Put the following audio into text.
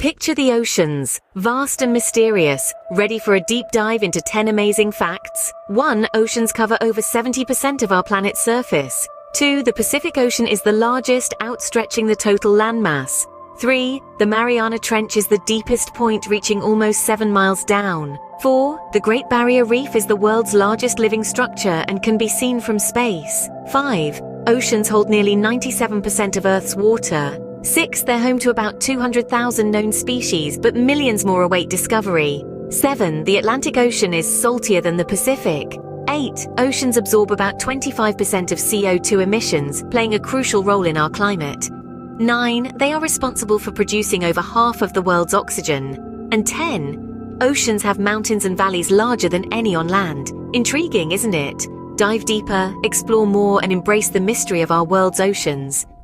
Picture the oceans, vast and mysterious. Ready for a deep dive into 10 amazing facts? 1. Oceans cover over 70% of our planet's surface. 2. The Pacific Ocean is the largest, outstretching the total landmass. 3. The Mariana Trench is the deepest point, reaching almost 7 miles down. 4. The Great Barrier Reef is the world's largest living structure and can be seen from space. 5. Oceans hold nearly 97% of Earth's water. 6. They're home to about 200,000 known species, but millions more await discovery. 7. The Atlantic Ocean is saltier than the Pacific. 8. Oceans absorb about 25% of CO2 emissions, playing a crucial role in our climate. 9. They are responsible for producing over half of the world's oxygen. And 10. Oceans have mountains and valleys larger than any on land. Intriguing, isn't it? Dive deeper, explore more, and embrace the mystery of our world's oceans.